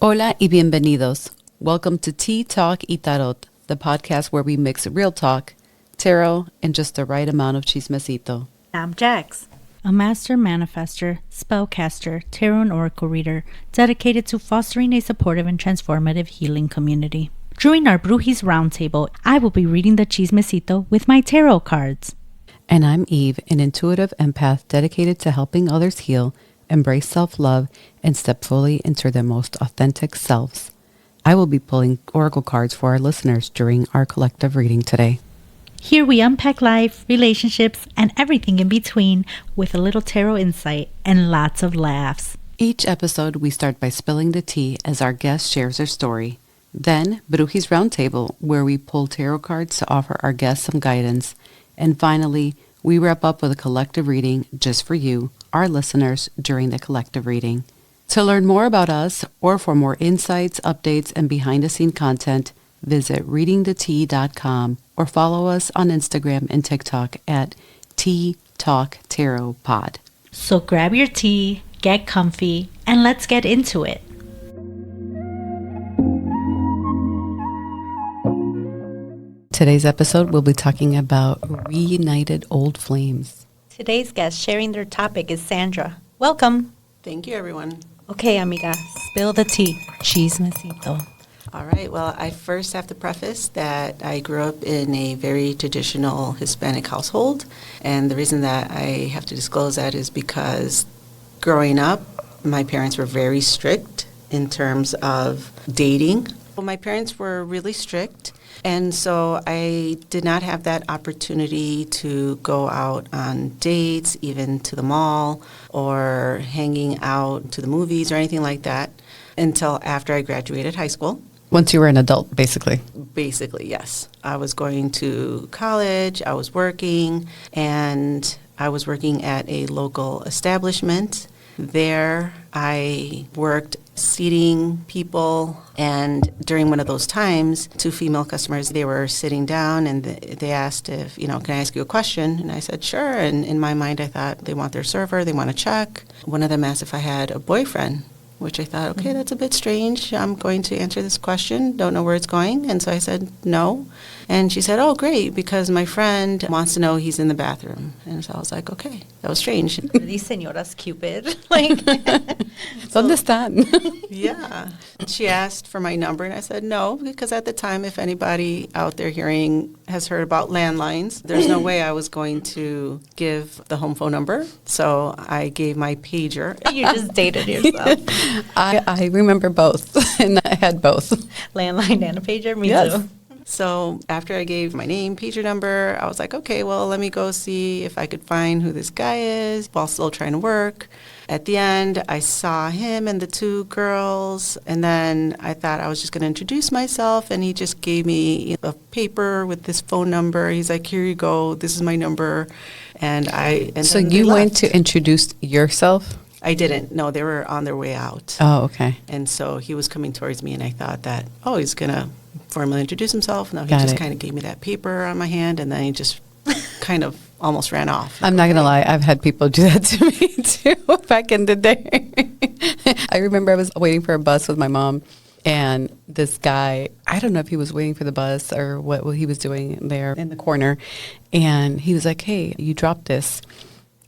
Hola y bienvenidos. Welcome to TeaTalk&Tarot, the podcast where we mix real talk, tarot, and just the right amount of chismecito. I'm Jax, a master manifester, spellcaster, tarot and oracle reader, dedicated to fostering a supportive and transformative healing community. During our Brujis Roundtable, I will be reading the chismecito with my tarot cards. And I'm Eve, an intuitive empath dedicated to helping others heal, embrace self-love, and step fully into their most authentic selves. I will be pulling oracle cards for our listeners during our collective reading today. Here we unpack life, relationships, and everything in between with a little tarot insight and lots of laughs. Each episode, we start by spilling the tea as our guest shares their story. Then, Brujis Roundtable, where we pull tarot cards to offer our guests some guidance. And finally, we wrap up with a collective reading just for you, our listeners, during the collective reading. To learn more about us or for more insights, updates, and behind-the-scene content, visit readingthetea.com or follow us on Instagram and TikTok at TeaTalk&Tarot Pod. So grab your tea, get comfy, and let's get into it. Today's episode, we'll be talking about reunited old flames. Today's guest sharing their topic is Sandra. Welcome. Thank you, everyone. Okay, amiga, spill the tea. Chismecito. All right. Well, I first have to preface that I grew up in a very traditional Hispanic household. And the reason that I have to disclose that is because growing up, my parents were very strict in terms of dating. Well, my parents were really strict. And so I did not have that opportunity to go out on dates, even to the mall, or hanging out to the movies or anything like that until after I graduated high school. Once you were an adult, basically. Basically, yes. I was going to college, I was working, and I was working at a local establishment. There, I worked seating people, and during one of those times, two female customers, they were sitting down, and they asked if, can I ask you a question? And I said, sure. And in my mind, I thought they want their server, they want to check. One of them asked if I had a boyfriend, which I thought, okay, that's a bit strange. I'm going to answer this question, don't know where it's going. And so I said, no. And she said, oh, great, because my friend wants to know he's in the bathroom. And so I was like, okay, that was strange. These señoras Cupid. Like, ¿Dónde están? Yeah. She asked for my number, and I said no, because at the time, if anybody out there hearing has heard about landlines, there's no way I was going to give the home phone number. So I gave my pager. You just dated yourself. I remember both, and I had both. Landline and a pager, me too. So after I gave my name, pager number, I was like, okay, well, let me go see if I could find who this guy is while still trying to work. At the end, I saw him and the two girls, and then I thought I was just going to introduce myself, and he just gave me a paper with this phone number. He's like, here you go, this is my number. So you went to introduce yourself? I didn't. No, they were on their way out. Oh, okay. And so he was coming towards me, and I thought that, he's going to formally introduce himself. No, he just kind of gave me that paper on my hand, and then he just kind of almost ran off. I'm not going to lie. I've had people do that to me, too, back in the day. I remember I was waiting for a bus with my mom, and this guy, I don't know if he was waiting for the bus or what he was doing there in the corner, and he was like, hey, you dropped this.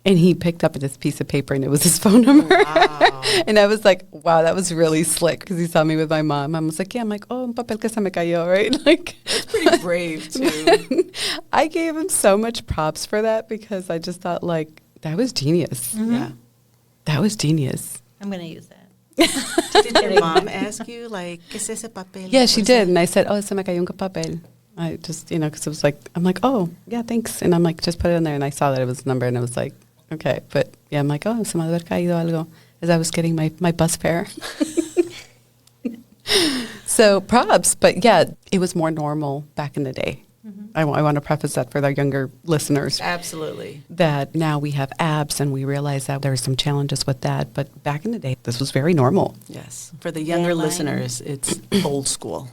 And he picked up this piece of paper, and it was his phone number. Wow. And I was like, wow, that was really slick, because he saw me with my mom. I was like, yeah, I'm like, oh, un papel que se me cayó, right? Like, that's pretty brave, too. I gave him so much props for that, because I just thought, like, that was genius. Mm-hmm. Yeah. That was genius. I'm going to use that. Did your mom ask you, like, ¿qué es ese papel? Yeah, she did. And I said, oh, se me cayó un papel. I just, because it was like, I'm like, oh, yeah, thanks. And I'm like, just put it in there. And I saw that it was a number, and I was like, okay, but yeah, I'm like, oh, se me ha de haber caído algo, as I was getting my bus fare. So props, but yeah, it was more normal back in the day. Mm-hmm. I want to preface that for the younger listeners. Absolutely. That now we have apps, and we realize that there are some challenges with that, but back in the day, this was very normal. Yes. For the younger listeners, it's old school.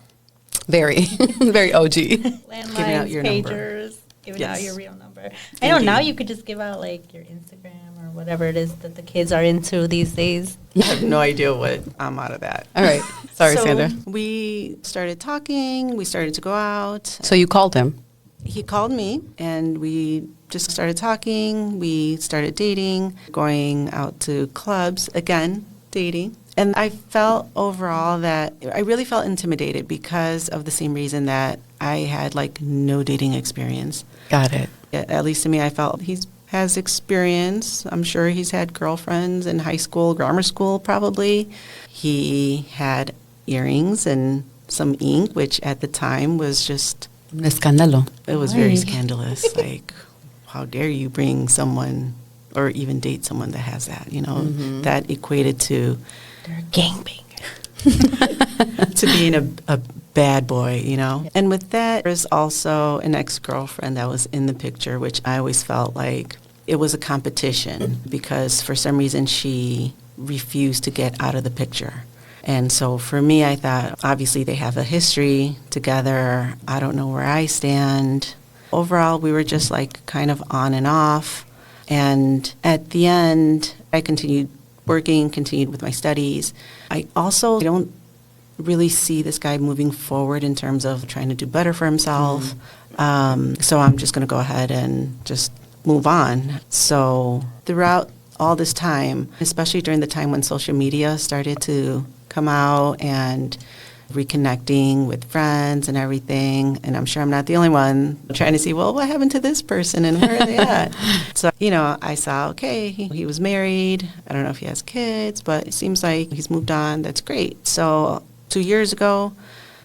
Very, very OG. Landlines, Giving out your pagers, number. giving out your real number. remember. I know now you could just give out like your Instagram or whatever it is that the kids are into these days. I have no idea what I'm out of that. All right. Sorry, So Sandra. we started talking. We started to go out. So you called him. He called me, and we just started talking. We started dating, going out to clubs, again, dating. And I felt overall that I really felt intimidated because of the same reason that I had like no dating experience. Got it. At least to me, I felt he has experience. I'm sure he's had girlfriends in high school, grammar school probably. He had earrings and some ink, which at the time was just... Un escándalo. It was very scandalous. Like, how dare you bring someone or even date someone that has that, you know? That equated to... They're a gangbang. to being a bad boy, you know? And with that, there's also an ex-girlfriend that was in the picture, which I always felt like it was a competition because for some reason she refused to get out of the picture. And so for me, I thought, obviously they have a history together. I don't know where I stand. Overall, we were just like kind of on and off. And at the end, I continued working, continued with my studies. I don't really see this guy moving forward in terms of trying to do better for himself. So I'm just going to go ahead and just move on. So throughout all this time, especially during the time when social media started to come out and reconnecting with friends and everything, and I'm sure I'm not the only one trying to see, well, what happened to this person and where are they at? So, you know, I saw, okay, he was married. I don't know if he has kids, but it seems like he's moved on. That's great. So 2 years ago,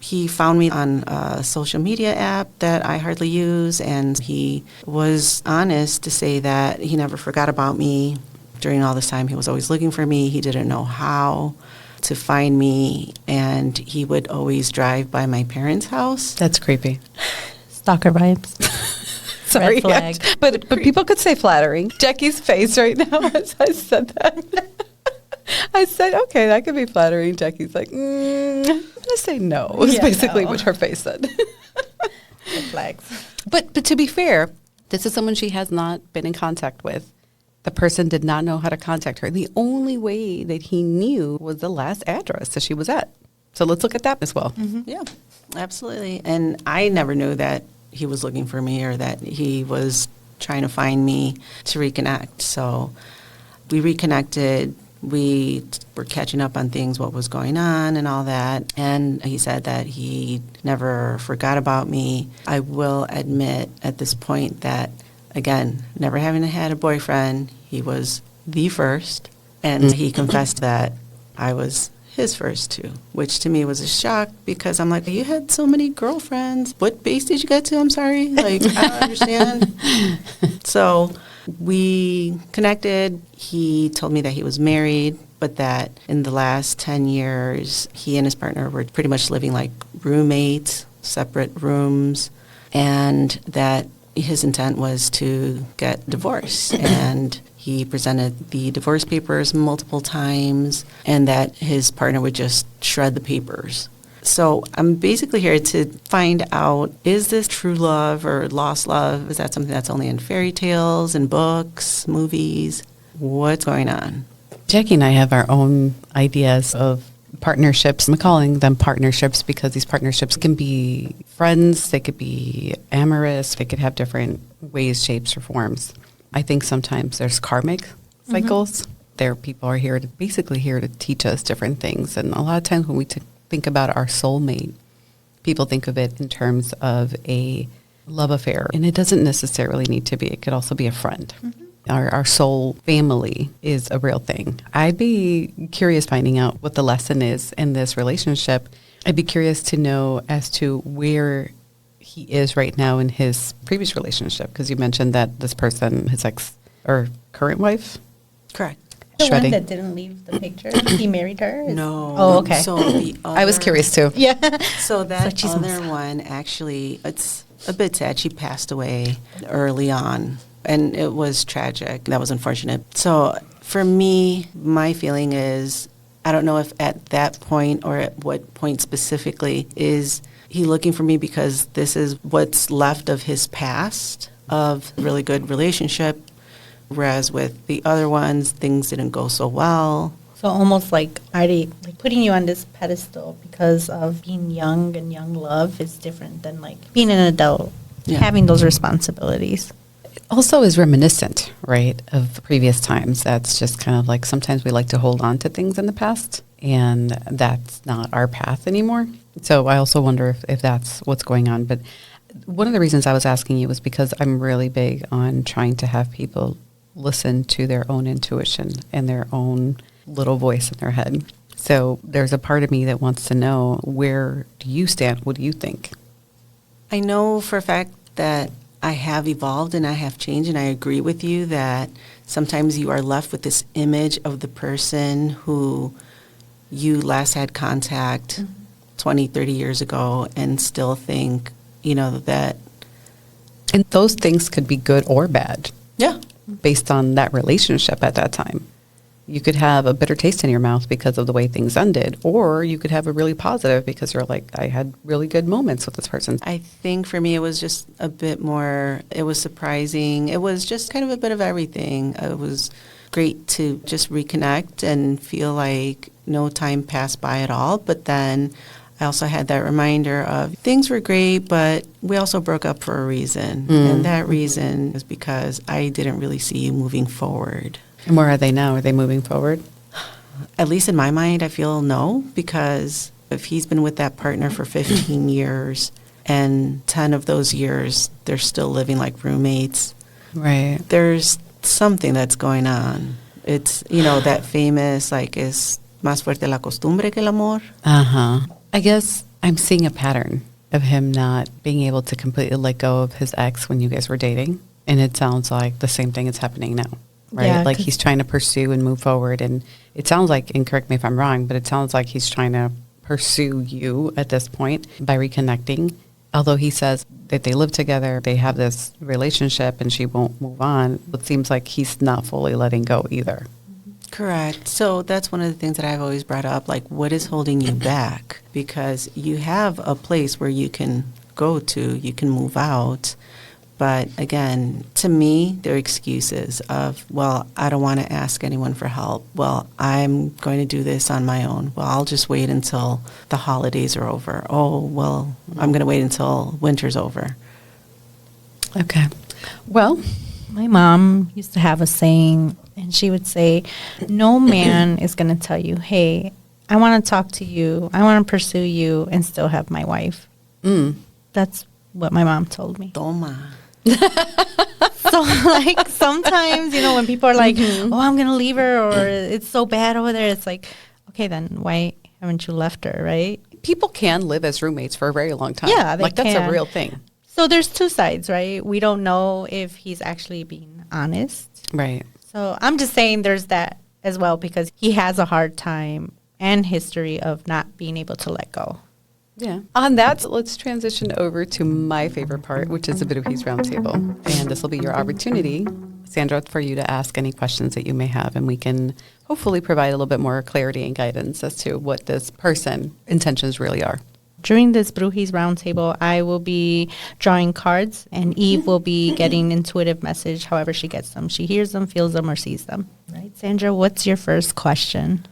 he found me on a social media app that I hardly use, and he was honest to say that he never forgot about me. During all this time, he was always looking for me. He didn't know how to find me, and he would always drive by my parents' house. That's creepy. Stalker vibes. Sorry. Red flag. But people could say flattering. Jackie's face right now as I said that. I said, okay, that could be flattering. Jackie's like, I'm going to say no. Is basically what her face said. Red flags. But to be fair, this is someone she has not been in contact with. The person did not know how to contact her. The only way that he knew was the last address that she was at. So let's look at that as well. Yeah, absolutely. And I never knew that he was looking for me or that he was trying to find me to reconnect. So we reconnected. We were catching up on things, what was going on and all that. And he said that he never forgot about me. I will admit at this point that, again, never having had a boyfriend, he was the first. And he confessed that I was his first too, which to me was a shock because I'm like, you had so many girlfriends. What base did you get to? I'm sorry. Like, I don't understand. So we connected. He told me that he was married, but that in the last 10 years, he and his partner were pretty much living like roommates, separate rooms, and that his intent was to get divorced. And he presented the divorce papers multiple times, and that his partner would just shred the papers. So I'm basically here to find out, is this true love or lost love? Is that something that's only in fairy tales and books, movies? What's going on? Jackie and I have our own ideas of partnerships. I'm calling them partnerships because these partnerships can be friends, they could be amorous, they could have different ways, shapes, or forms. I think sometimes there's karmic cycles. There, people are here to teach us different things. And a lot of times when we think about our soulmate, people think of it in terms of a love affair. And it doesn't necessarily need to be. It could also be a friend. Our soul family is a real thing. I'd be curious finding out what the lesson is in this relationship. I'd be curious to know as to where he is right now in his previous relationship, because you mentioned that this person, his ex or current wife? Correct. The Shredding. one that didn't leave the picture, he married her? No. Oh, okay. So the I was curious too. Yeah. So that So other one, actually, it's a bit sad. She passed away early on, and it was tragic. That was unfortunate. So for me, my feeling is, I don't know if at that point or at what point specifically is he looking for me because this is what's left of his past. of really good relationship, whereas with the other ones, things didn't go so well. So almost like already like putting you on this pedestal because of being young, and young love is different than like being an adult, having those responsibilities. Also is reminiscent, right, of previous times. That's just kind of like sometimes we like to hold on to things in the past, and that's not our path anymore. So I also wonder if that's what's going on. But one of the reasons I was asking you was because I'm really big on trying to have people listen to their own intuition and their own little voice in their head. So there's a part of me that wants to know, where do you stand? What do you think? I know for a fact that I have evolved and I have changed, and I agree with you that sometimes you are left with this image of the person who you last had contact 20, 30 years ago and still think, that. And those things could be good or bad. Yeah. Based on that relationship at that time. You could have a bitter taste in your mouth because of the way things ended, or you could have a really positive because you're like, I had really good moments with this person. I think for me it was just a bit more, it was surprising. It was just kind of a bit of everything. It was great to just reconnect and feel like no time passed by at all. But then I also had that reminder of things were great, but we also broke up for a reason. And that reason is because I didn't really see you moving forward. And where are they now? Are they moving forward? At least in my mind, I feel no, because if he's been with that partner for 15 years and 10 of those years, they're still living like roommates. Right. There's something that's going on. It's, that famous, like, es más fuerte la costumbre que el amor. Uh-huh. I guess I'm seeing a pattern of him not being able to completely let go of his ex when you guys were dating. And it sounds like the same thing is happening now. Right? Yeah, like he's trying to pursue and move forward. And it sounds like, and correct me if I'm wrong, but it sounds like he's trying to pursue you at this point by reconnecting. Although he says that they live together, they have this relationship and she won't move on. It seems like he's not fully letting go either. Correct. So that's one of the things that I've always brought up, like, what is holding you back? Because you have a place where you can go to, you can move out. But again, to me, they're excuses of, well, I don't want to ask anyone for help. Well, I'm going to do this on my own. Well, I'll just wait until the holidays are over. Oh, well, I'm going to wait until winter's over. Okay. Well, My mom used to have a saying, and she would say, no man is going to tell you, hey, I want to talk to you, I want to pursue you, and still have my wife. That's what my mom told me. Toma. So, like, sometimes, when people are like, oh, I'm going to leave her, or it's so bad over there, it's like, okay, then why haven't you left her, right? people can live as roommates for a very long time. Yeah, they like that's can. a real thing. So there's two sides, right? We don't know if he's actually being honest. Right. So I'm just saying there's that as well, because he has a hard time and history of not being able to let go. Yeah. On that, let's transition over to my favorite part, which is the Biruhi's Roundtable. And this will be your opportunity, Sandra, for you to ask any questions that you may have, and we can hopefully provide a little bit more clarity and guidance as to what this person intentions really are. During this Biruhi's Roundtable, I will be drawing cards, and Eve will be getting intuitive message however she gets them. She hears them, feels them, or sees them. Right, Sandra, what's your first question?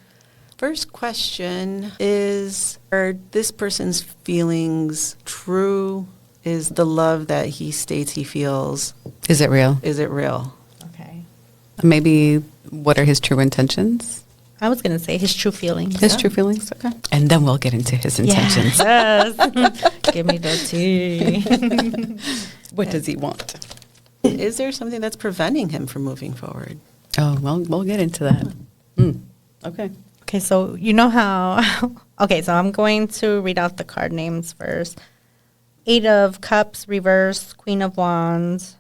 First question is, are this person's feelings true? Is the love that he states he feels, Is it real? is it real? Okay. Maybe what are his true intentions? I was going to say his true feelings. His true feelings? Okay. And then we'll get into his intentions. Yes. Give me the tea. What does he want? Is there something that's preventing him from moving forward? Oh, well, we'll get into that. Okay. Okay, so you know how... Okay, so I'm going to read out the card names first. 8 of Cups, reverse, Queen of Wands,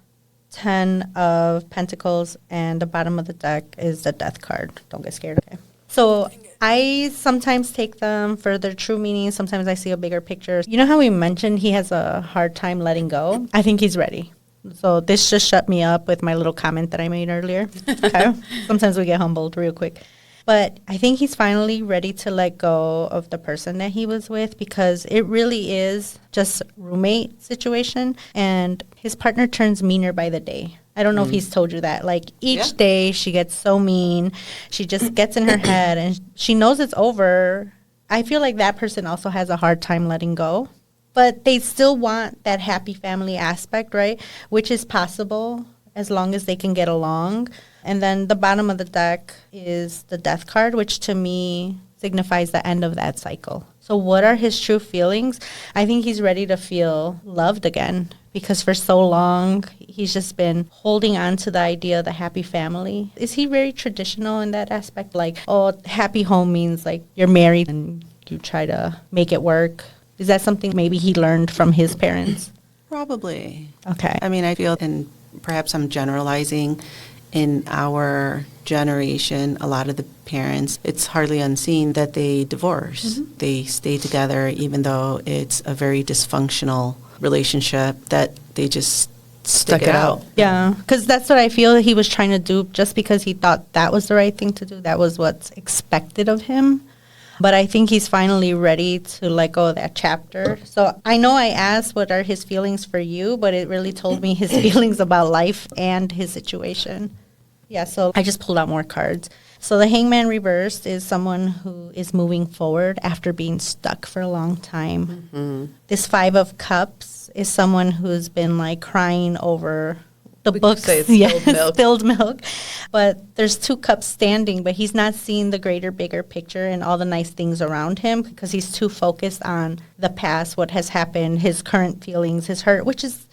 10 of Pentacles, and the bottom of the deck is the Death card. Don't get scared, okay? So I sometimes take them for their true meaning. Sometimes I see a bigger picture. You know how we mentioned he has a hard time letting go? I think he's ready. So this just shut me up with my little comment that I made earlier. Okay? Sometimes we get humbled real quick. But I think he's finally ready to let go of the person that he was with, because it really is just roommate situation. And his partner turns meaner by the day. I don't know if he's told you that. Like, each day she gets so mean. She just gets in her head and she knows it's over. I feel like that person also has a hard time letting go. But they still want that happy family aspect, right? Which is possible as long as they can get along. And then the bottom of the deck is the death card, which to me signifies the end of that cycle. So what are his true feelings? I think he's ready to feel loved again, because for so long he's just been holding on to the idea of the happy family. Is he very traditional in that aspect? Like, oh, happy home means like you're married and you try to make it work. Is that something maybe he learned from his parents? Probably. Okay. I mean, I feel, and perhaps I'm generalizing, in our generation, a lot of the parents, it's hardly unseen that they divorce. They stay together even though it's a very dysfunctional relationship, that they just stick it out. Yeah, because that's what I feel he was trying to do, just because he thought that was the right thing to do. That was what's expected of him. But I think he's finally ready to let go of that chapter. So I know I asked what are his feelings for you, but it really told me his feelings about life and his situation. Yeah, so I just pulled out more cards. So the Hangman reversed is someone who is moving forward after being stuck for a long time. This Five of Cups is someone who's been like crying over the books. Say it's spilled milk. Spilled milk. But there's two cups standing, but he's not seeing the greater, bigger picture and all the nice things around him, because he's too focused on the past, what has happened, his current feelings, his hurt, which is,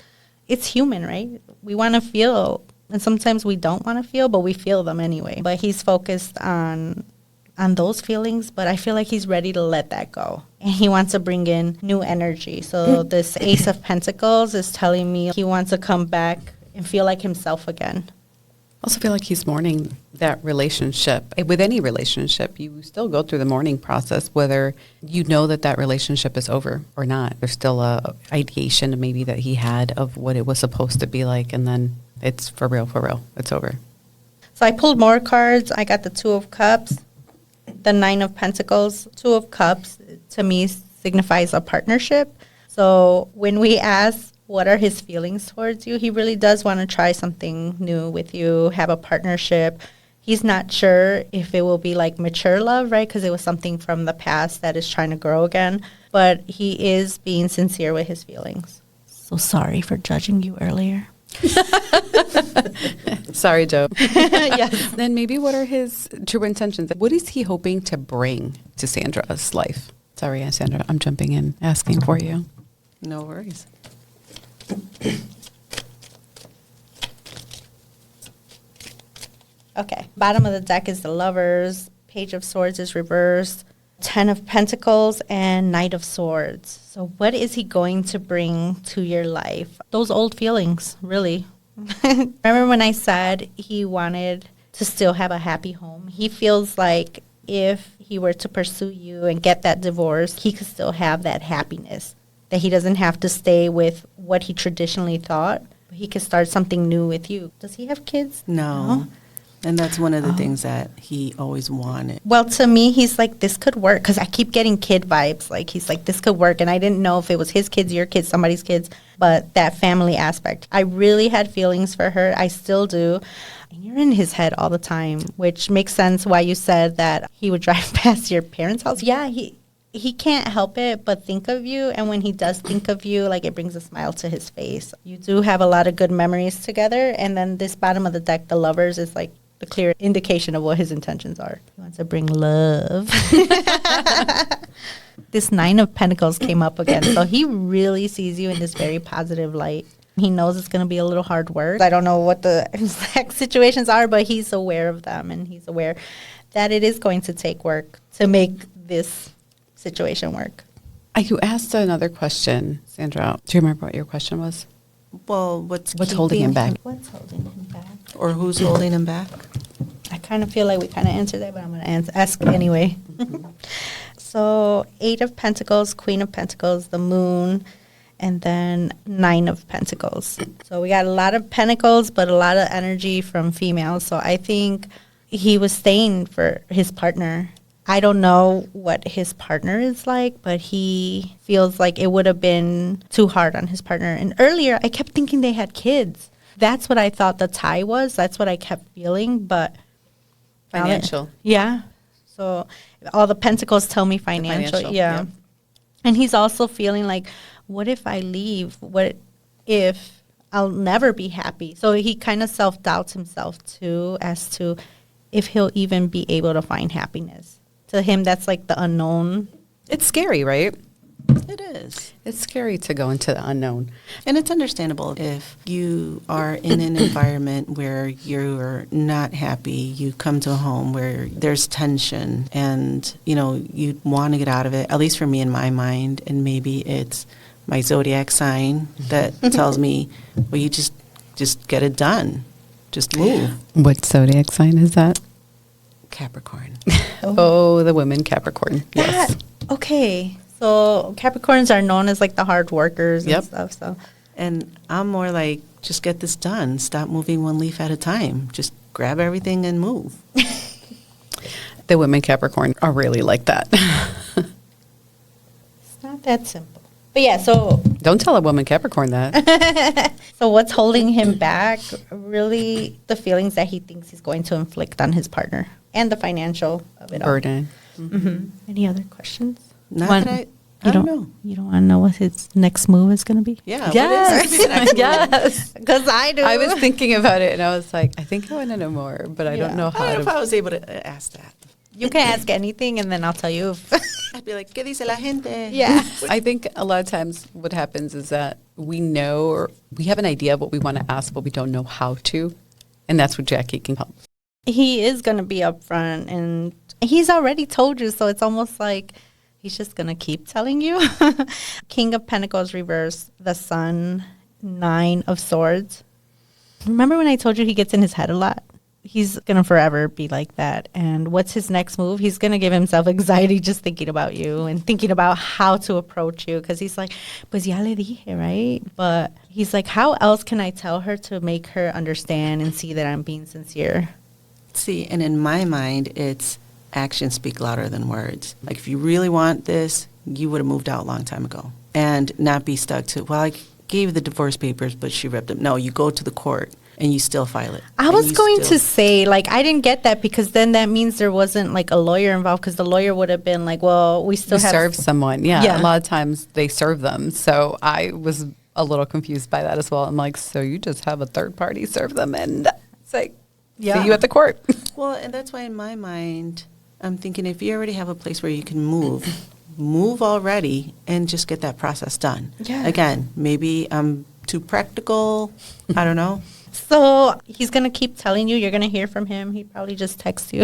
it's human, right? We want to feel, and sometimes we don't want to feel, but we feel them anyway. But he's focused on those feelings, but I feel like he's ready to let that go. And he wants to bring in new energy. So this Ace of Pentacles is telling me he wants to come back and feel like himself again. I also feel like he's mourning that relationship. With any relationship, you still go through the mourning process, whether you know that that relationship is over or not. There's still a ideation maybe that he had of what it was supposed to be like, and then it's for real, it's over. So I pulled more cards. I got the Two of Cups, the Nine of Pentacles. Two of Cups, to me, signifies a partnership. So when we ask, what are his feelings towards you? He really does want to try something new with you, have a partnership. He's not sure if it will be like mature love, right? Because it was something from the past that is trying to grow again. But he is being sincere with his feelings. So sorry for judging you earlier. Sorry, Joe. Yes. Then maybe what are his true intentions? What is he hoping to bring to Sandra's life? Sorry, Sandra, I'm jumping in, asking for you. No worries. Okay. Bottom of the deck is the Lovers. Page of Swords is reversed. 10 of Pentacles and Knight of Swords. So what is he going to bring to your life? Those old feelings, really. Remember when I said he wanted to still have a happy home? He feels like if he were to pursue you and get that divorce, he could still have that happiness, that he doesn't have to stay with what he traditionally thought. He could start something new with you. Does he have kids? No. And that's one of the things that he always wanted. Well, to me, he's like, this could work, because I keep getting kid vibes. Like, he's like, this could work. And I didn't know if it was his kids, your kids, somebody's kids, but that family aspect. I really had feelings for her. I still do. And you're in his head all the time, which makes sense why you said that he would drive past your parents' house. Yeah, he can't help it but think of you. And when he does think of you, like, it brings a smile to his face. You do have a lot of good memories together. And then this bottom of the deck, the Lovers, is like the clear indication of what his intentions are. He wants to bring love. This Nine of Pentacles came up again. So he really sees you in this very positive light. He knows it's going to be a little hard work. I don't know what the exact situations are, but he's aware of them. And he's aware that it is going to take work to make this situation work. You asked another question, Sandra. Do you remember what your question was? Well, what's holding him back? What's holding him back? Or who's holding him back? I kind of feel like we kind of answered that, but I'm going to ask anyway. So 8 of Pentacles, Queen of Pentacles, the Moon, and then 9 of Pentacles. So we got a lot of pentacles, but a lot of energy from females. So I think he was staying for his partner. I don't know what his partner is like, but he feels like it would have been too hard on his partner. And earlier, I kept thinking they had kids. That's what I thought the tie was. That's what I kept feeling, but... Financial. Yeah. So all the pentacles tell me financial. Yeah. And he's also feeling like, what if I leave? What if I'll never be happy? So he kind of self-doubts himself too as to if he'll even be able to find happiness. To him, that's like the unknown. It's scary, right? It is. It's scary to go into the unknown. And it's understandable if you are in an environment where you're not happy, you come to a home where there's tension and, you want to get out of it, at least for me in my mind, and maybe it's my zodiac sign that tells me, well, you just get it done. Just move. What zodiac sign is that? Capricorn. Oh, the women Capricorn. Yes. Okay. So Capricorns are known as like the hard workers and stuff. So, and I'm more like, just get this done. Stop moving one leaf at a time. Just grab everything and move. The women Capricorn are really like that. It's not that simple. But yeah, so... Don't tell a woman Capricorn that. So what's holding him back? Really the feelings that he thinks he's going to inflict on his partner and the financial of it all. Burden. Mm-hmm. Any other questions? Not that I don't know. You don't want to know what his next move is going to be? Yeah. Yes. Yes. Because I do. I was thinking about it and I was like, I think I want to know more, but I don't know how I don't know if I to. was able to ask that. You can ask anything and then I'll tell you. I'd be like, ¿Qué dice la gente? Yeah. I think a lot of times what happens is that we know or we have an idea of what we want to ask, but we don't know how to. And that's where Jackie can help. He is going to be upfront and he's already told you. So it's almost like he's just going to keep telling you. King of Pentacles reverse, the Sun, 9 of Swords. Remember when I told you he gets in his head a lot? He's going to forever be like that. And what's his next move? He's going to give himself anxiety just thinking about you and thinking about how to approach you. Because he's like, pues ya le dije, right? But he's like, how else can I tell her to make her understand and see that I'm being sincere? See, and in my mind, it's actions speak louder than words. Like, if you really want this, you would have moved out a long time ago. And not be stuck to, well, I gave the divorce papers, but she ripped them. No, you go to the court. And you still file it. I was going to say, like, I didn't get that because then that means there wasn't, like, a lawyer involved because the lawyer would have been like, well, we still have... serve someone. Yeah. A lot of times they serve them. So I was a little confused by that as well. I'm like, so you just have a third party serve them and it's like, see you at the court. Well, and that's why in my mind, I'm thinking if you already have a place where you can move already and just get that process done. Yeah. Again, maybe I'm too practical. I don't know. So he's going to keep telling you. You're going to hear from him. He probably just texts you.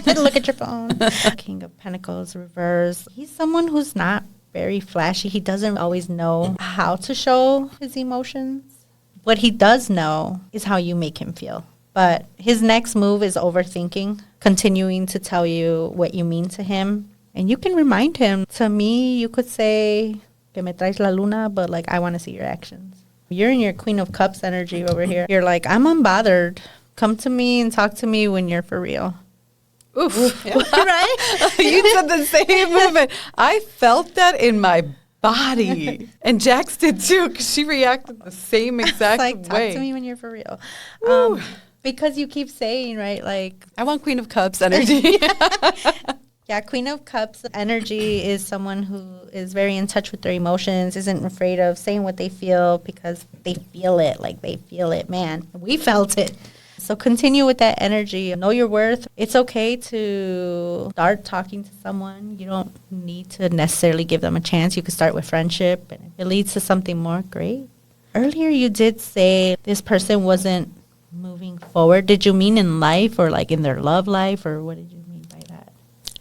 Look at your phone. King of Pentacles, reverse. He's someone who's not very flashy. He doesn't always know how to show his emotions. What he does know is how you make him feel. But his next move is overthinking, continuing to tell you what you mean to him. And you can remind him. To me, you could say, que me traes la luna, but like, I want to see your actions. You're in your Queen of Cups energy over here. You're like, I'm unbothered. Come to me and talk to me when you're for real. Oof. Yeah. Right? You said the same movement. I felt that in my body. And Jax did too, because she reacted the same exact like, way. Talk to me when you're for real. Because you keep saying, right, like... I want Queen of Cups energy. Yeah, Queen of Cups energy is someone who is very in touch with their emotions, isn't afraid of saying what they feel because they feel it, like they feel it. Man, we felt it. So continue with that energy. Know your worth. It's okay to start talking to someone. You don't need to necessarily give them a chance. You could start with friendship, and if it leads to something more, great. Earlier you did say this person wasn't moving forward. Did you mean in life or like in their love life, or what did you mean by that?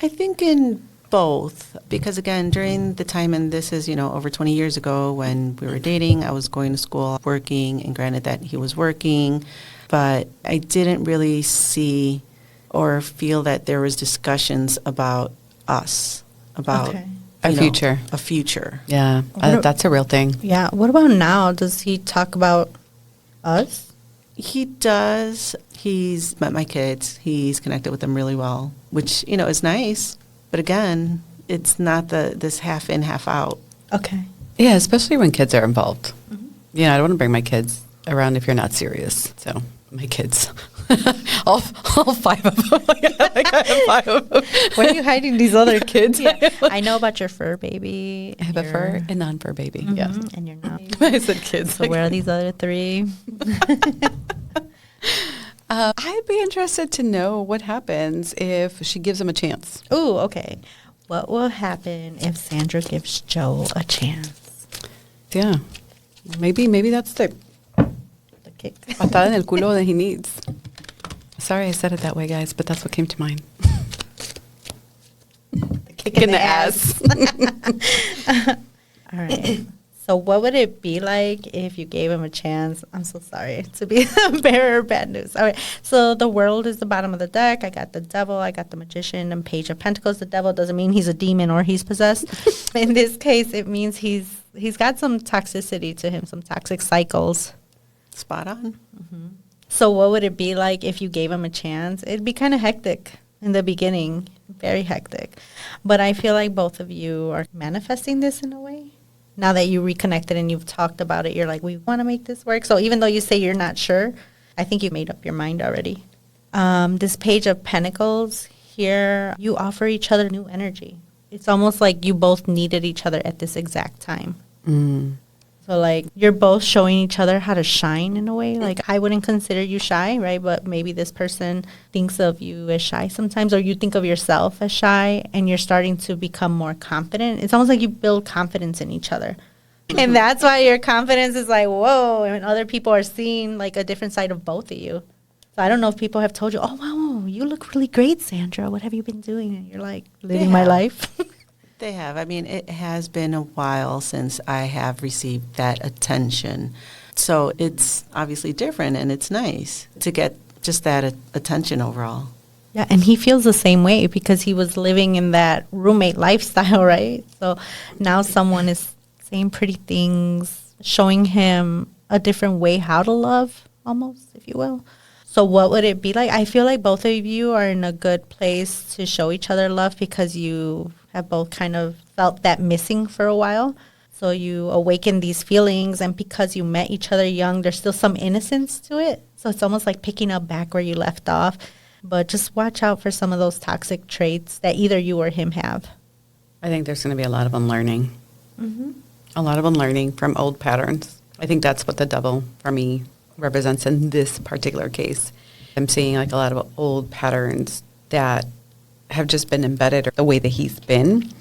I think in both, because again, during the time, and this is, over 20 years ago when we were dating, I was going to school, working, and granted that he was working, but I didn't really see or feel that there was discussions about us, about a future. A future. Yeah, that's a real thing. Yeah. What about now? Does he talk about us? He does. He's met my kids. He's connected with them really well, which, is nice. But again, it's not this half in, half out. Okay. Yeah, especially when kids are involved. I don't want to bring my kids around if you're not serious. So my kids, all 5 of them. Like I have 5 of them. Where are you hiding these other kids? Yeah. I know about your fur baby. I have a fur and non-fur baby. Yeah. And you're not. I said kids. So where are these other 3? I'd be interested to know what happens if she gives him a chance. Ooh, okay. What will happen if Sandra gives Joe a chance? Yeah. Maybe that's the kick. patada en el culo that he needs. Sorry I said it that way, guys, but that's what came to mind. The kick in the ass. All right. So what would it be like if you gave him a chance? I'm so sorry to be the bearer of bad news. All right. So the world is the bottom of the deck. I got the devil. I got the magician and page of pentacles. The devil doesn't mean he's a demon or he's possessed. In this case, it means he's got some toxicity to him, some toxic cycles. Spot on. So what would it be like if you gave him a chance? It'd be kind of hectic in the beginning, very hectic. But I feel like both of you are manifesting this in a way. Now that you reconnected and you've talked about it, you're like, we want to make this work. So even though you say you're not sure, I think you've made up your mind already. This page of pentacles here, you offer each other new energy. It's almost like you both needed each other at this exact time. So, like, you're both showing each other how to shine in a way. Like, I wouldn't consider you shy, right? But maybe this person thinks of you as shy sometimes, or you think of yourself as shy, and you're starting to become more confident. It's almost like you build confidence in each other. And that's why your confidence is like, whoa, and other people are seeing, like, a different side of both of you. So I don't know if people have told you, oh, wow, you look really great, Sandra. What have you been doing? And you're like, living my life. They have. I mean, it has been a while since I have received that attention. So it's obviously different, and it's nice to get just that attention overall. Yeah, and he feels the same way because he was living in that roommate lifestyle, right? So now someone is saying pretty things, showing him a different way how to love, almost, if you will. So what would it be like? I feel like both of you are in a good place to show each other love because you have both kind of felt that missing for a while. So you awaken these feelings, and because you met each other young, there's still some innocence to it. So it's almost like picking up back where you left off. But just watch out for some of those toxic traits that either you or him have. I think there's going to be a lot of unlearning. A lot of unlearning from old patterns. I think that's what the devil, for me, represents in this particular case. I'm seeing like a lot of old patterns that have just been embedded the way that he's been,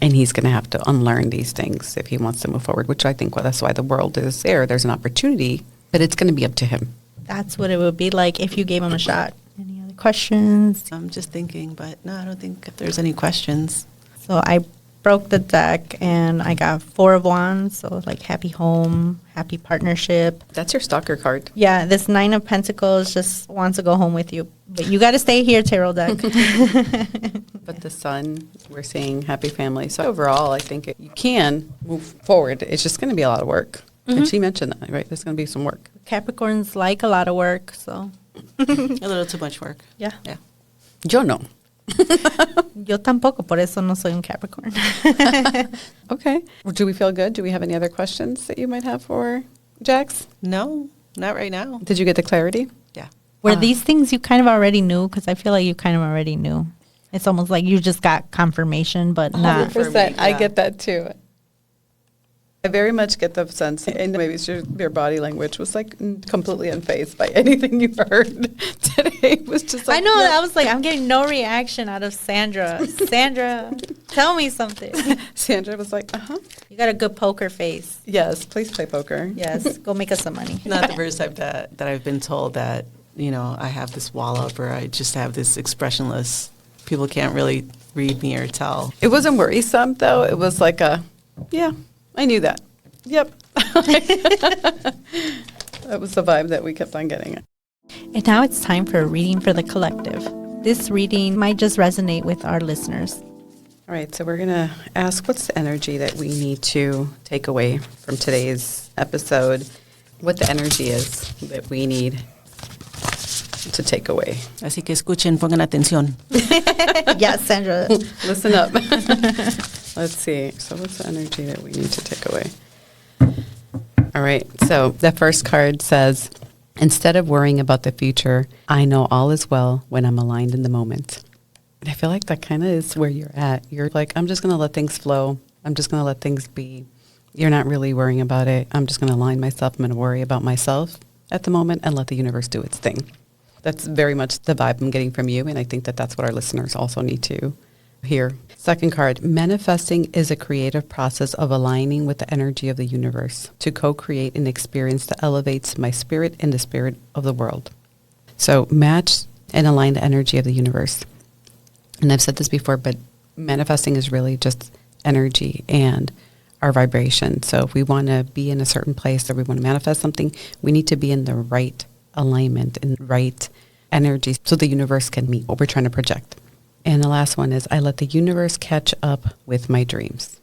and he's going to have to unlearn these things if he wants to move forward, which I think that's why the world is there. There's an opportunity, but it's going to be up to him. That's what it would be like if you gave him a shot. Any other questions? I'm just thinking, but no, I don't think there's any questions. So I broke the deck, and I got 4 of Wands, so like happy home, happy partnership. That's your stalker card. Yeah, this 9 of Pentacles just wants to go home with you. But you got to stay here, tarot deck. But the sun, we're seeing happy family. So overall, I think you can move forward. It's just going to be a lot of work. And she mentioned that, right? There's going to be some work. Capricorns like a lot of work, so. A little too much work. Yeah. Yo no. Yo tampoco, por eso no soy un Capricorn. Okay. Well, do we feel good? Do we have any other questions that you might have for Jax? No, not right now. Did you get the clarity? Yeah. Were these things you kind of already knew? Because I feel like you kind of already knew. It's almost like you just got confirmation, but not. 100%. I yeah. get that too. I very much get the sense, and maybe it's your body language was like completely unfazed by anything you heard today. It was just like, I know. I was like, I'm getting no reaction out of Sandra. Sandra, tell me something. Sandra was like, You got a good poker face. yes, please play poker. Yes, go make us some money. Not the first time that I've been told that, I have this wall up or I just have this expressionless. People can't really read me or tell. It wasn't worrisome, though. It was like yeah, I knew that. Yep. That was the vibe that we kept on getting. And now it's time for a reading for the collective. This reading might just resonate with our listeners. All right, so we're going to ask what's the energy that we need to take away from today's episode, what the energy is that we need. to take away. Así que escuchen, pongan atención. Yes, Sandra. Listen up. Let's see. So what's the energy that we need to take away? All right. So the first card says, instead of worrying about the future, I know all is well when I'm aligned in the moment. And I feel like that kind of is where you're at. You're like, I'm just going to let things flow. I'm just going to let things be. You're not really worrying about it. I'm just going to align myself. I'm going to worry about myself at the moment and let the universe do its thing. That's very much the vibe I'm getting from you. And I think that that's what our listeners also need to hear. Second card, manifesting is a creative process of aligning with the energy of the universe to co-create an experience that elevates my spirit and the spirit of the world. So match and align the energy of the universe. And I've said this before, but manifesting is really just energy and our vibration. So if we want to be in a certain place or we want to manifest something, we need to be in the right alignment and right energy so the universe can meet what we're trying to project. And the last one is I let the universe catch up with my dreams.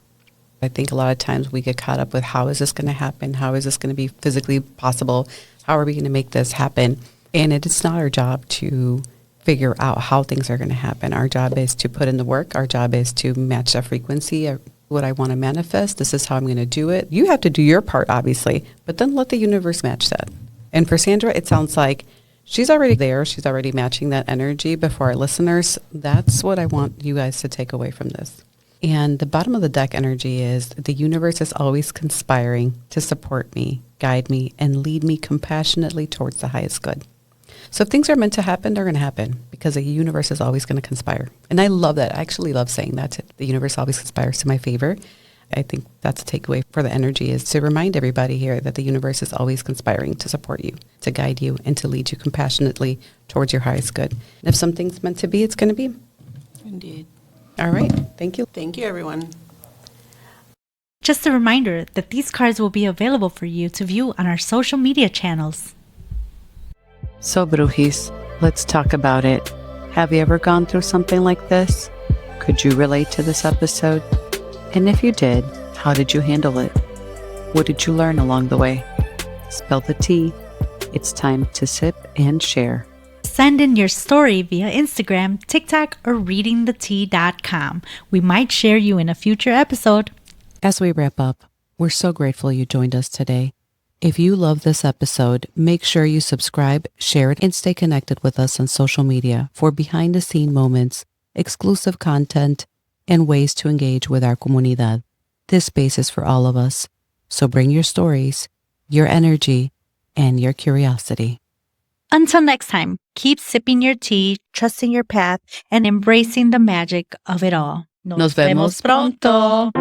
I think a lot of times we get caught up with how is this going to happen? How is this going to be physically possible? How are we going to make this happen? And it's not our job to figure out how things are going to happen. Our job is to put in the work. Our job is to match the frequency of what I want to manifest. This is how I'm going to do it. You have to do your part, obviously, but then let the universe match that. And for Sandra, it sounds like she's already there. She's already matching that energy. But for our listeners, that's what I want you guys to take away from this. And the bottom of the deck energy is the universe is always conspiring to support me, guide me, and lead me compassionately towards the highest good. So if things are meant to happen, they're going to happen because the universe is always going to conspire. And I love that. I actually love saying that. The universe always conspires to my favor. I think that's a takeaway for the energy is to remind everybody here that the universe is always conspiring to support you, to guide you, and to lead you compassionately towards your highest good. And if something's meant to be, it's going to be. Indeed. All right. Thank you. Thank you, everyone. Just a reminder that these cards will be available for you to view on our social media channels. So, Brujis, let's talk about it. Have you ever gone through something like this? Could you relate to this episode? And if you did, how did you handle it? What did you learn along the way? Spill the tea. It's time to sip and share. Send in your story via Instagram, TikTok, or readingthetea.com. We might share you in a future episode. As we wrap up, we're so grateful you joined us today. If you love this episode, make sure you subscribe, share it, and stay connected with us on social media for behind-the-scene moments, exclusive content, and ways to engage with our comunidad. This space is for all of us, so bring your stories, your energy, and your curiosity. Until next time, keep sipping your tea, trusting your path, and embracing the magic of it all. Nos vemos pronto!